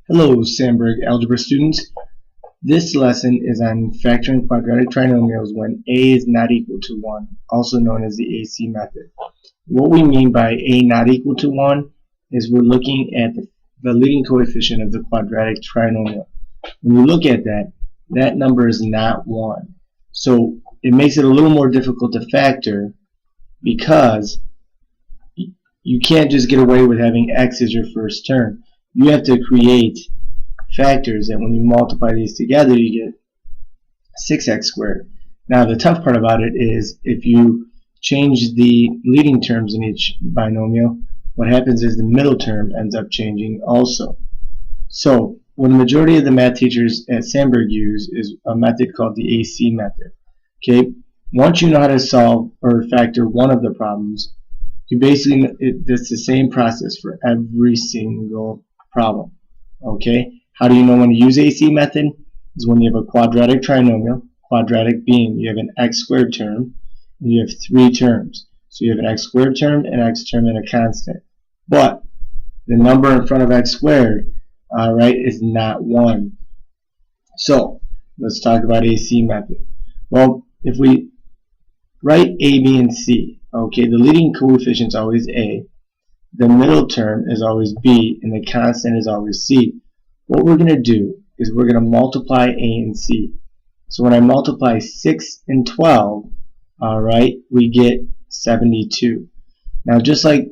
Hello, Sandberg Algebra students. This lesson is on factoring quadratic trinomials when a is not equal to 1, also known as the AC method. What we mean by a not equal to 1 is we're looking at the leading coefficient of the quadratic trinomial. When you look at that, that number is not 1. So it makes it a little more difficult to factor because you can't just get away with having x as your first term. You have to create factors that when you multiply these together you get 6x squared. Now the tough part about it is if you change the leading terms in each binomial, what happens is the middle term ends up changing also. So what the majority of the math teachers at Sandberg use is a method called the AC method. Okay, once you know how to solve or factor one of the problems, you basically, it's the same process for every single problem. Okay, how do you know when to use AC method? Is when you have a quadratic trinomial, quadratic being you have an x squared term, and you have three terms. So you have an x squared term, an x term, and a constant. But the number in front of x squared, is not 1. So let's talk about AC method. Well, if we write A, B, and C, okay, the leading coefficient is always A, the middle term is always B, and the constant is always C. What we're going to do is we're going to multiply A and C. So when I multiply 6 and 12, we get 72. Now just like,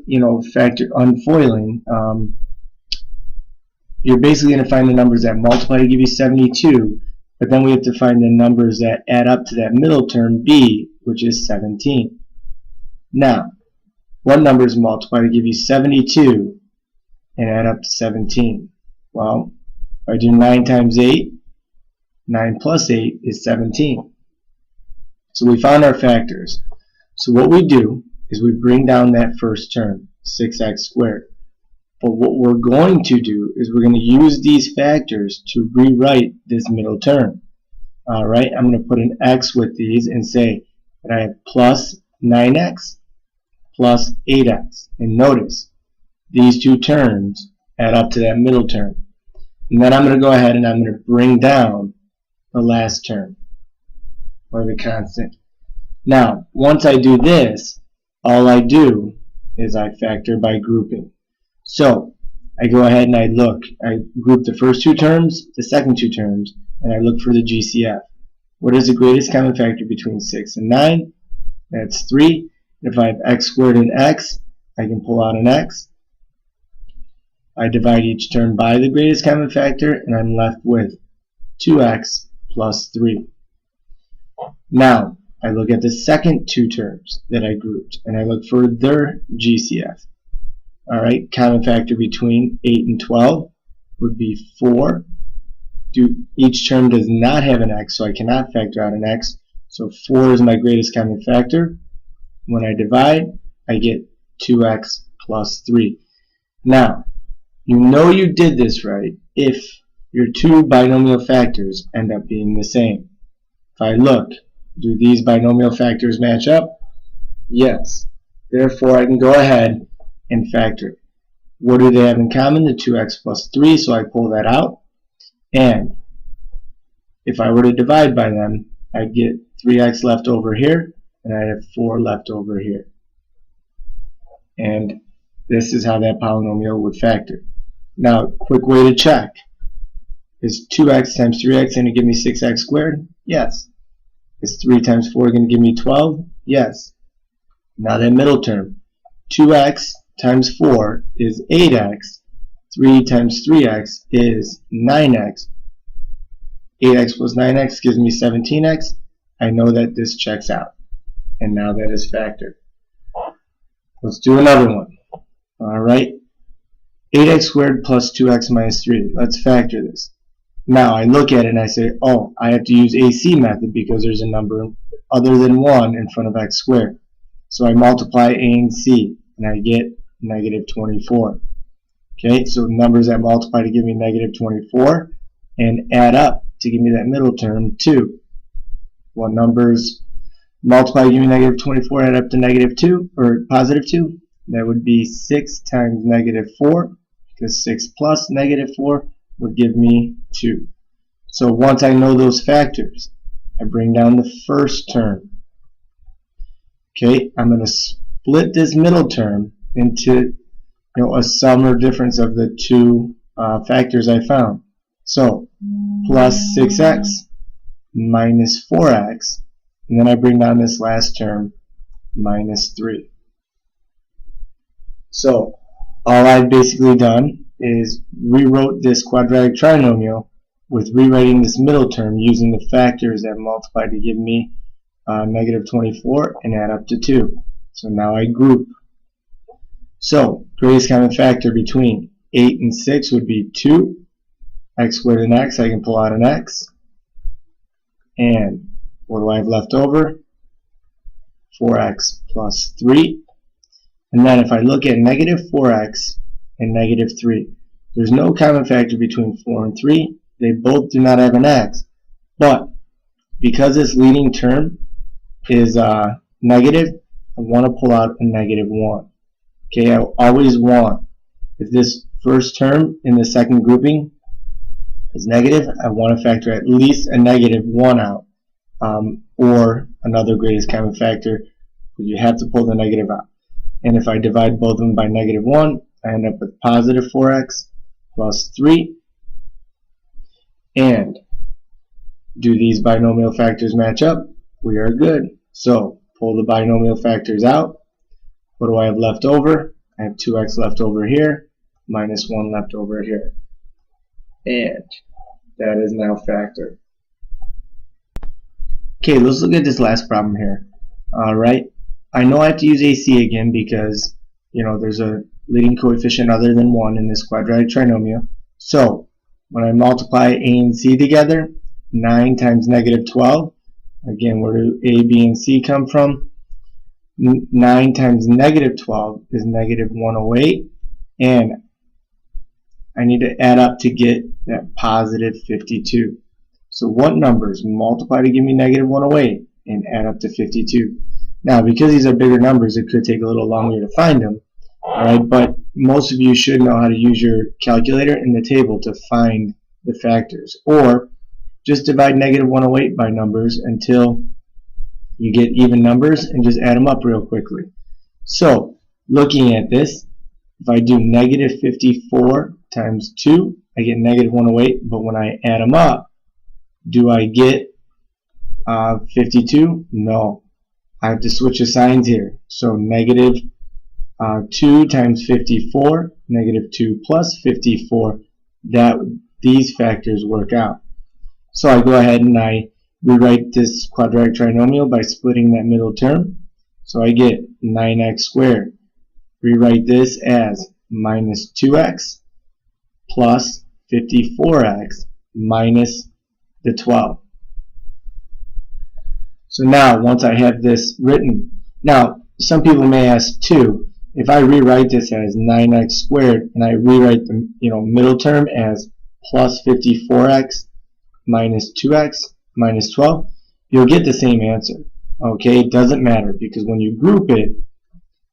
factor unfoiling, you're basically going to find the numbers that multiply to give you 72, but then we have to find the numbers that add up to that middle term, B, which is 17. Now, what numbers multiply to give you 72 and add up to 17? Well, if I do 9 times 8, 9 plus 8 is 17. So we found our factors. So what we do is we bring down that first term, 6x squared. But what we're going to do is we're going to use these factors to rewrite this middle term. Alright, I'm going to put an x with these and say that I have plus 9x plus 8x. And notice, these two terms add up to that middle term. And then I'm going to go ahead and I'm going to bring down the last term, or the constant. Now, once I do this, all I do is I factor by grouping. So, I go ahead and I group the first two terms, the second two terms, and I look for the GCF. What is the greatest common factor between 6 and 9? That's 3. If I have x squared and x, I can pull out an x. I divide each term by the greatest common factor, and I'm left with 2x plus 3. Now, I look at the second two terms that I grouped, and I look for their GCF. Alright, common factor between 8 and 12 would be 4. Each term does not have an x, so I cannot factor out an x. So 4 is my greatest common factor. When I divide, I get 2x plus 3. Now, you know you did this right if your two binomial factors end up being the same. If I look, do these binomial factors match up? Yes. Therefore, I can go ahead and factor. What do they have in common? The 2x plus 3, so I pull that out. And if I were to divide by them, I'd get 3x left over here, and I have 4 left over here. And this is how that polynomial would factor. Now, quick way to check. Is 2x times 3x going to give me 6x squared? Yes. Is 3 times 4 going to give me 12? Yes. Now that middle term, 2x times 4 is 8x. 3 times 3x is 9x. 8x plus 9x gives me 17x. I know that this checks out. And now that is factored. Let's do another one. Alright. 8x squared plus 2x minus 3. Let's factor this. Now I look at it and I say, oh, I have to use AC method because there's a number other than 1 in front of x squared. So I multiply A and C and I get negative 24. Okay, so numbers that multiply to give me negative 24 and add up to give me that middle term 2. What numbers multiply to give me negative 24 add up to negative 2 or positive 2? That would be 6 times negative 4, because 6 plus negative 4 would give me 2. So once I know those factors, I bring down the first term. Okay, I'm going to split this middle term into a sum or difference of the two factors I found. So plus 6x minus 4x, and then I bring down this last term, minus 3. So all I've basically done is rewrote this quadratic trinomial with rewriting this middle term using the factors that multiply to give me negative 24 and add up to 2. So now I group. So greatest common factor between 8 and 6 would be 2. X squared and x, I can pull out an x. And what do I have left over? 4x plus 3. And then if I look at negative 4x and negative 3, there's no common factor between 4 and 3. They both do not have an x. But because this leading term is negative, I want to pull out a negative 1. Okay, I always want, if this first term in the second grouping is negative, I want to factor at least a negative 1 out, or another greatest common factor, but you have to pull the negative out. And if I divide both of them by negative 1, I end up with positive 4x plus 3. And do these binomial factors match up? We are good. So pull the binomial factors out. What do I have left over? I have 2x left over here, minus 1 left over here. And that is now factored. Okay, let's look at this last problem here. Alright, I know I have to use AC again because there's a leading coefficient other than 1 in this quadratic trinomial. So when I multiply A and C together, 9 times negative 12, again, where do A, B, and C come from? 9 times negative 12 is negative 108, and I need to add up to get that positive 52. So what numbers multiply to give me negative 108 and add up to 52? Now, because these are bigger numbers, it could take a little longer to find them. Alright, but most of you should know how to use your calculator in the table to find the factors. Or just divide negative 108 by numbers until you get even numbers and just add them up real quickly. So, looking at this, if I do negative 54 times 2, I get negative 108, but when I add them up, do I get 52? No. I have to switch the signs here. So negative 2 times 54, negative 2 plus 54, these factors work out. So I go ahead and I rewrite this quadratic trinomial by splitting that middle term. So I get 9x squared. Rewrite this as minus 2x plus 54x minus the 12. So now, once I have this written, now some people may ask too, if I rewrite this as 9x squared and I rewrite the middle term as plus 54x minus 2x minus 12, you'll get the same answer. Okay, it doesn't matter because when you group it,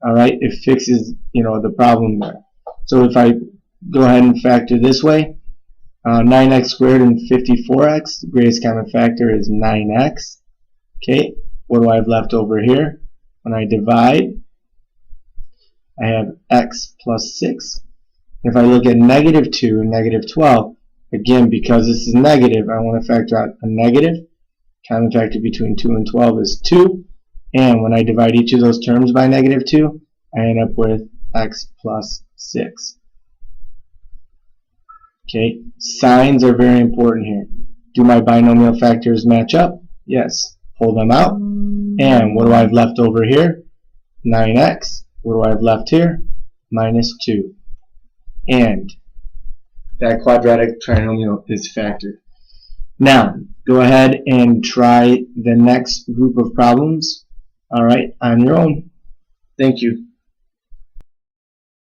alright, it fixes the problem there. So if I go ahead and factor this way, 9x squared and 54x, the greatest common factor is 9x. Okay, what do I have left over here? When I divide, I have x plus 6. If I look at negative 2 and negative 12, again, because this is negative, I want to factor out a negative. Common factor between 2 and 12 is 2. And when I divide each of those terms by negative 2, I end up with x plus 6. Okay, signs are very important here. Do my binomial factors match up? Yes. Pull them out. And what do I have left over here? 9x. What do I have left here? Minus 2. And that quadratic trinomial is factored. Now, go ahead and try the next group of problems, alright, on your own. Thank you.